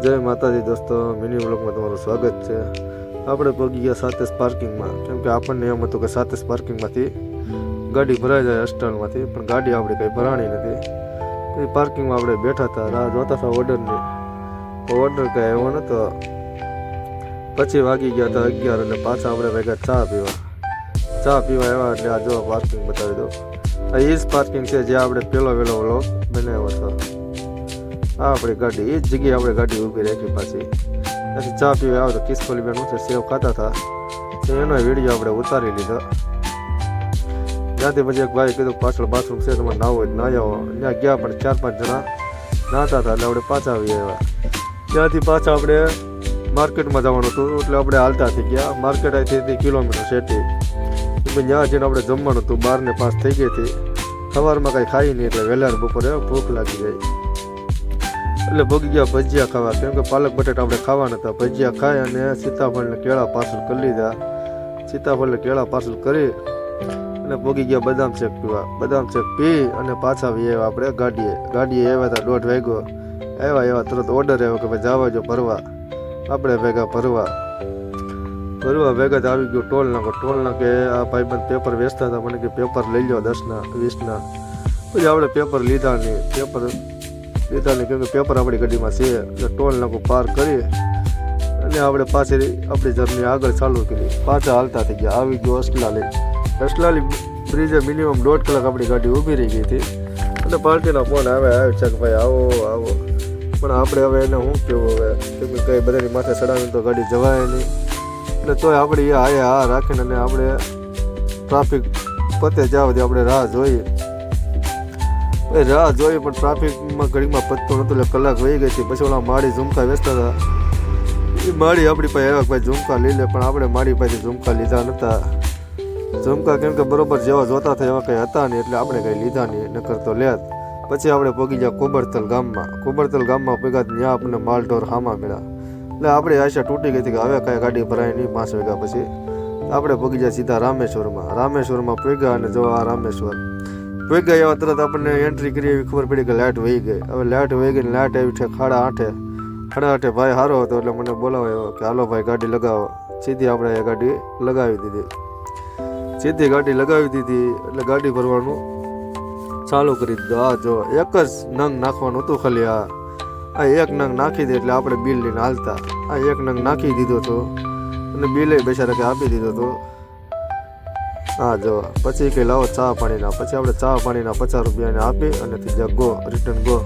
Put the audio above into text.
જય માતાજી દોસ્તો, મિની વ્લોગમાં તમારું સ્વાગત છે। આપણે પહોંચી ગયા સાતેસ પાર્કિંગમાં, કેમ કે આપણને એમ હતું કે સાતેસ પાર્કિંગમાંથી ગાડી ભરાઈ જાય અસ્ટાલમાંથી, પણ ગાડી આપણી કંઈ ભરાણી નથી। એ પાર્કિંગમાં આપણે બેઠા હતા, રાહ જોતા હતા ઓર્ડરની, તો ઓર્ડર કંઈ આવ્યો નહોતો। પછી વાગી ગયા હતા 11 અને પાછા આપણે ભેગા ચા પીવા આવ્યા। એટલે આ જો પાર્કિંગ બતાવી દો, આ એ જ પાર્કિંગ છે જ્યાં આપણે પહેલો વ્લોગ બનાવ્યો હતો। આ આપણી ગાડી, એ જ જગ્યાએ આપણે ગાડી ઊભી રાખી પાછી। ત્યાંથી ચા પીવા આવ્યો તો કિસ્કોલી બેન છે સેવ ખાતા હતા, તો એનો વિડીયો આપણે ઉતારી લીધો। ત્યાંથી પછી એક ભાઈ કીધું પાછળ બાથરૂમ છે, તમારે નાવું હોય ના આવો। ત્યાં ગયા પણ 4-5 જણા નાહતા હતા, એટલે આપણે પાછા આવી આવ્યા। ત્યાંથી પાછા આપણે માર્કેટમાં જવાનું હતું, એટલે આપણે હાલતા થઈ ગયા। માર્કેટ અહીંથી કિલોમીટર સેટી, ત્યાં જઈને આપણે જમવાનું હતું। 12 ને 5 થઈ ગઈ હતી। સવારમાં કાંઈ ખાઈ નહીં, એટલે વહેલા બપોરે ભૂખ લાગી ગઈ, એટલે ભોગી ગયા ભજીયા ખાવા, કેમ કે પાલક બટેટા આપણે ખાવાના હતા। ભજીયા ખાઈ અને સીતાફળને કેળા પાર્સલ કરી લીધા। સીતાફળને કેળા પાર્સલ કરી અને ભોગી ગયા બદામ શેક પીવા। બદામ શેક પી અને પાછા આવી આવ્યા આપણે ગાડીએ આવ્યા હતા 1:30 વાગ્યો। આવ્યા તરત ઓર્ડર આવ્યો કે ભાઈ જવા જો ભરવા। આપણે ભેગા ભરવા ભેગા જ આવી ગયું ટોલ નાકે। આ ભાઈબંધ પેપર વેચતા હતા, મને કે પેપર લઈ લો 10ના 20ના। પછી આપણે પેપર લીધા નહીં, કેમ કે પેપર આપણી ગાડીમાં છે। એટલે ટોલ નાકું પાર કરી અને આપણે પાછી આપણી જર્ની આગળ ચાલુ કરી। પાછા હાલતા થઈ ગયા, આવી ગયો અસલાલી બ્રિજે મિનિમમ 1.5 કલાક આપણી ગાડી ઊભી રહી ગઈ હતી। અને પાર્ટીના ફોન આવ્યો છે કે ભાઈ આવો, પણ આપણે હવે એને શું કહેવું હવે, કેમ કે કંઈ બધાની માથે ચડાવીને તો ગાડી જવાય નહીં। એટલે તોય આપણે એ હા રાખીને અને આપણે ટ્રાફિક પતે જ્યાં આપણે રાહ જોઈ પણ ટ્રાફિકમાં ઘડીમાં પતતો નહોતું, એટલે કલાક વહી ગઈ હતી। પછી ઓલા માળી ઝુમકા વેચતા હતા, એ માળી આપણી પાસે આવ્યા ભાઈ ઝુમકા લઈ લે, પણ આપણે માળી પાસેથી ઝુમકા લીધા નહોતા। ઝુમકા કેમ કે બરોબર જેવા જોતા હતા એવા કંઈ હતા નહીં, એટલે આપણે કંઈ લીધા નહીં, નકર તો લેત। પછી આપણે પહોંચી ગયા કોબરતલ ગામમાં ભેગા ત્યાં આપણને માલઢોર હામા મળ્યા। એટલે આપણે આશા તૂટી ગઈ હતી કે હવે કાંઈ ગાડી ભરાય નહીં। 5 વાગ્યા પછી આપણે પહોંચી ગયા સીધા રામેશ્વરમાં પહોંચ્યા, અને જો આ રામેશ્વર પહોંચ્યા એવા તરત આપણને એન્ટ્રી કરી એવી ખબર પડી કે લાઇટ વહી ગઈ। હવે લાઇટ વહી ગઈ, લાઇટ આવી છે 8:30 ભાઈ સારો હતો, એટલે મને બોલાવ્યો કે હાલો ભાઈ ગાડી લગાવો। સીધી આપણે એ ગાડી લગાવી દીધી, એટલે ગાડી ભરવાનું ચાલુ કરી દીધું। આ જો એક જ નંગ નાખવાનું હતું ખાલી, આ એક નંગ નાખી દે એટલે આપણે બિલ લઈને હાલતા। આ એક નંગ નાખી દીધો હતો અને બિલે બેચારા કે આપી દીધો હતો। હા જો પછી કે લાવો ચા પાણીના, પછી આપણે ચા પાણીના 50 રૂપિયાને આપી અને ત્રીજા રિટર્ન ગો।